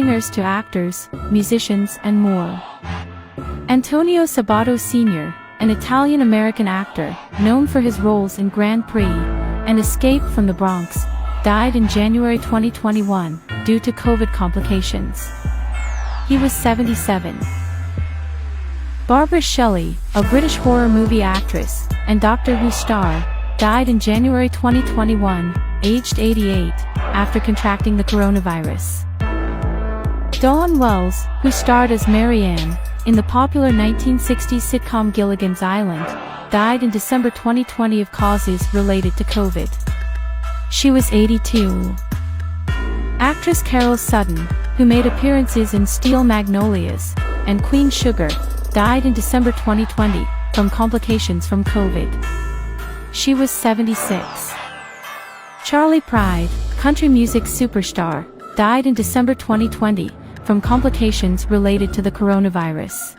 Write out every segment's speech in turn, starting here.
singers to actors, musicians, and more. Antonio Sabato Sr., an Italian-American actor, known for his roles in Grand Prix and Escape from the Bronx, died in January 2021 due to COVID complications. He was 77. Barbara Shelley, a British horror movie actress and Doctor Who star, died in January 2021, aged 88, after contracting the coronavirus. Dawn Wells, who starred as Mary Ann in the popular 1960s sitcom Gilligan's Island, died in December 2020 of causes related to COVID. She was 82. Actress Carol Sutton, who made appearances in Steel Magnolias and Queen Sugar, died in December 2020 from complications from COVID. She was 76. Charlie Pride, country music superstar, died in December 2020 from complications related to the coronavirus.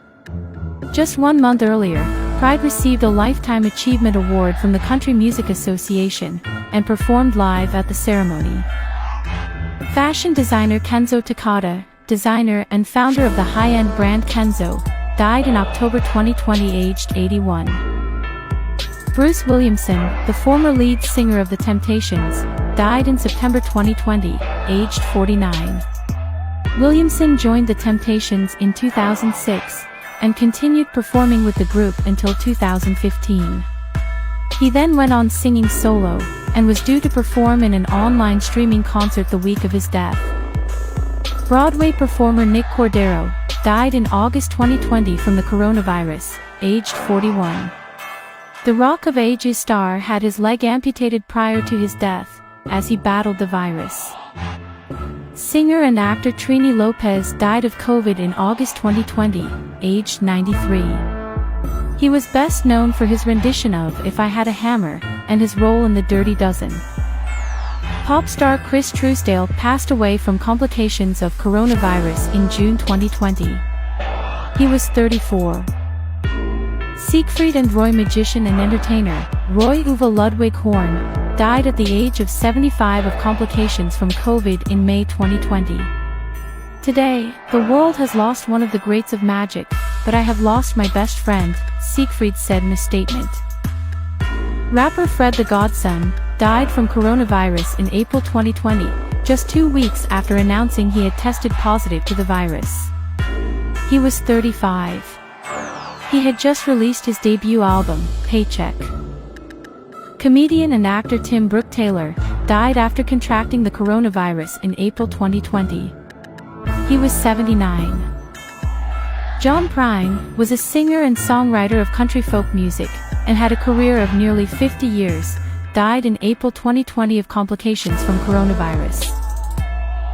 Just 1 month earlier, Pride received a Lifetime Achievement Award from the Country Music Association and performed live at the ceremony. Fashion designer Kenzo Takada, designer and founder of the high-end brand Kenzo, died in October 2020 aged 81. Bruce Williamson, the former lead singer of The Temptations, died in September 2020, aged 49. Williamson joined The Temptations in 2006 and continued performing with the group until 2015. He then went on singing solo and was due to perform in an online streaming concert the week of his death. Broadway performer Nick Cordero died in August 2020 from the coronavirus, aged 41. The Rock of Ages star had his leg amputated prior to his death, as he battled the virus. Singer and actor Trini Lopez died of COVID in August 2020, aged 93. He was best known for his rendition of If I Had a Hammer and his role in The Dirty Dozen. Pop star Chris Trousdale passed away from complications of coronavirus in June 2020. He was 34. Siegfried and Roy magician and entertainer, Roy Uwe Ludwig Horn, died at the age of 75 of complications from COVID in May 2020. Today, the world has lost one of the greats of magic, but I have lost my best friend, Siegfried said in a statement. Rapper Fred the Godson died from coronavirus in April 2020, just 2 weeks after announcing he had tested positive to the virus. He was 35. He had just released his debut album, Paycheck. Comedian and actor Tim Brooke Taylor died after contracting the coronavirus in April 2020. He was 79. John Prine was a singer and songwriter of country folk music and had a career of nearly 50 years, died in April 2020 of complications from coronavirus.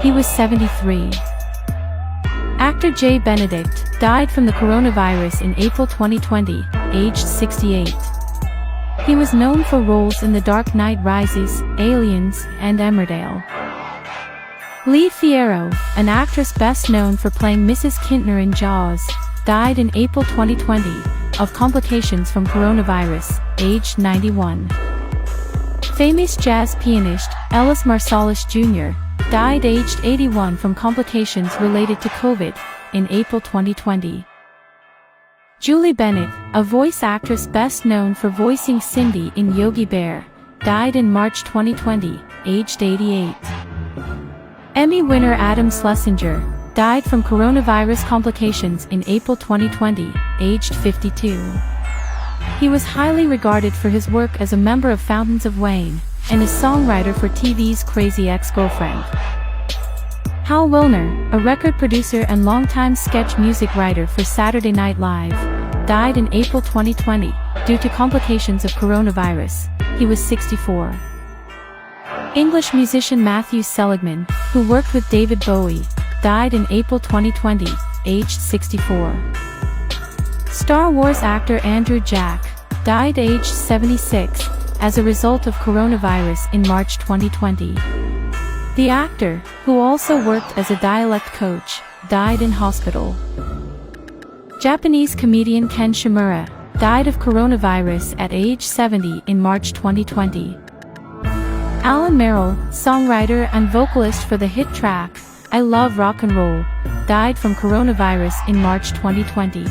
He was 73. Actor Jay Benedict died from the coronavirus in April 2020, aged 68. He was known for roles in The Dark Knight Rises, Aliens, and Emmerdale. Lee Fierro, an actress best known for playing Mrs. Kintner in Jaws, died in April 2020 of complications from coronavirus, aged 91. Famous jazz pianist Ellis Marsalis Jr. died aged 81 from complications related to COVID in April 2020. Julie Bennett, a voice actress best known for voicing Cindy in Yogi Bear, died in March 2020, aged 88. Emmy winner Adam Schlesinger died from coronavirus complications in April 2020, aged 52. He was highly regarded for his work as a member of Fountains of Wayne and as songwriter for TV's Crazy Ex-Girlfriend. Hal Willner, a record producer and longtime sketch music writer for Saturday Night Live, died in April 2020 due to complications of coronavirus. He was 64. English musician Matthew Seligman, who worked with David Bowie, died in April 2020, aged 64. Star Wars actor Andrew Jack died aged 76 as a result of coronavirus in March 2020. The actor, who also worked as a dialect coach, died in hospital. Japanese comedian Ken Shimura died of coronavirus at age 70 in March 2020. Alan Merrill, songwriter and vocalist for the hit track I Love Rock and Roll, died from coronavirus in March 2020.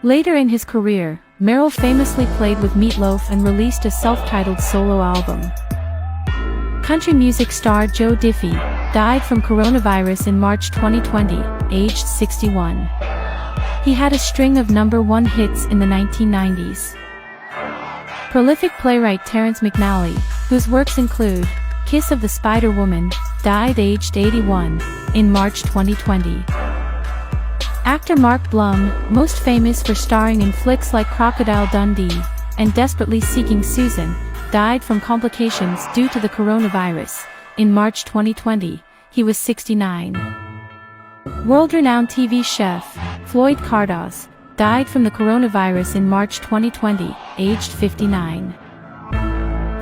Later in his career, Merrill famously played with Meatloaf and released a self-titled solo album. Country music star Joe Diffie died from coronavirus in March 2020, aged 61. He had a string of #1 hits in the 1990s. Prolific playwright Terrence McNally, whose works include Kiss of the Spider Woman, died aged 81 in March 2020. Actor Mark Blum, most famous for starring in flicks like Crocodile Dundee and Desperately Seeking Susan, died from complications due to the coronavirus in March 2020. He was 69. World-renowned TV chef Floyd Cardoz died from the coronavirus in March 2020, aged 59.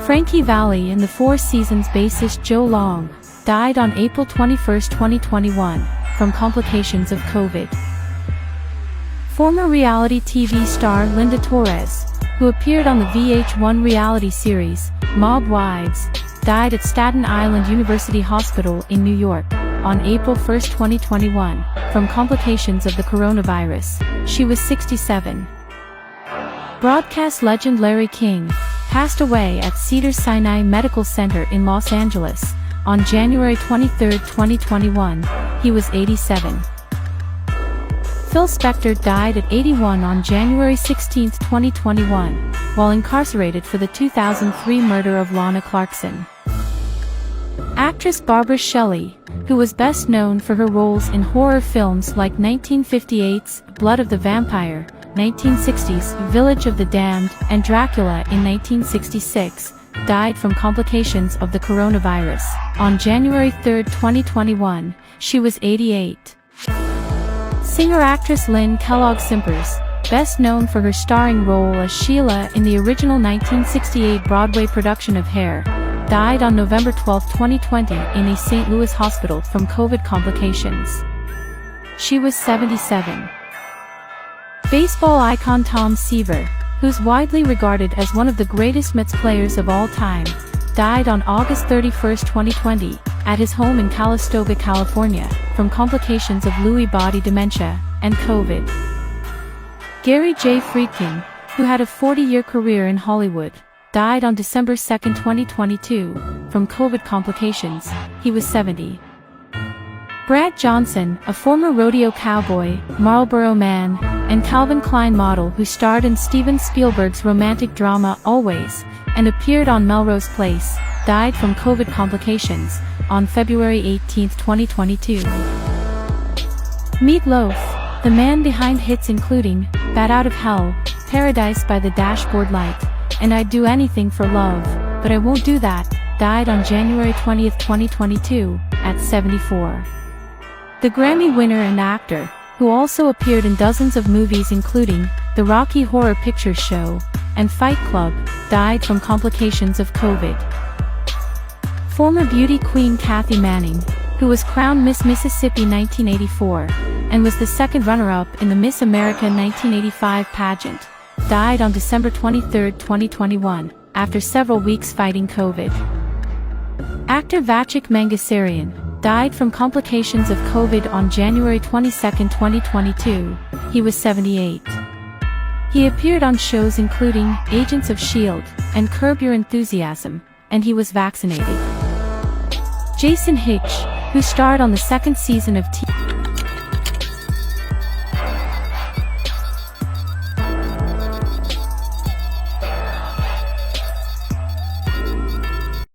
Frankie Valli and the Four Seasons bassist Joe Long died on April 21, 2021, from complications of COVID. Former reality TV star Linda Torres, who appeared on the VH1 reality series, Mob Wives, died at Staten Island University Hospital in New York on April 1, 2021, from complications of the coronavirus. She was 67. Broadcast legend Larry King passed away at Cedars-Sinai Medical Center in Los Angeles on January 23, 2021. He was 87. Phil Spector died at 81 on January 16, 2021, while incarcerated for the 2003 murder of Lana Clarkson. Actress Barbara Shelley, who was best known for her roles in horror films like 1958's Blood of the Vampire, 1960's Village of the Damned, and Dracula in 1966, died from complications of the coronavirus on January 3, 2021. She was 88. Singer-actress Lynn Kellogg Simpers, best known for her starring role as Sheila in the original 1968 Broadway production of Hair, died on November 12, 2020 in a St. Louis hospital from COVID complications. She was 77. Baseball icon Tom Seaver, who's widely regarded as one of the greatest Mets players of all time, died on August 31, 2020, at his home in Calistoga, California, from complications of Lewy body dementia and COVID. Gary J. Friedkin, who had a 40-year career in Hollywood, died on December 2, 2022, from COVID complications. He was 70. Brad Johnson, a former rodeo cowboy, Marlboro Man, and Calvin Klein model who starred in Steven Spielberg's romantic drama Always and appeared on Melrose Place, died from COVID complications on February 18, 2022. Meatloaf, the man behind hits including Bat Out of Hell, Paradise by the Dashboard Light, and I'd Do Anything for Love, But I Won't Do That, died on January 20, 2022, at 74. The Grammy winner and actor, who also appeared in dozens of movies including The Rocky Horror Picture Show and Fight Club, died from complications of COVID. Former beauty queen Kathy Manning, who was crowned Miss Mississippi 1984, and was the second runner-up in the Miss America 1985 pageant, died on December 23, 2021, after several weeks fighting COVID. Actor Vachik Mangasarian died from complications of COVID on January 22, 2022. He was 78. He appeared on shows including Agents of S.H.I.E.L.D. and Curb Your Enthusiasm, and he was vaccinated. Jason Hitch, who starred on the second season of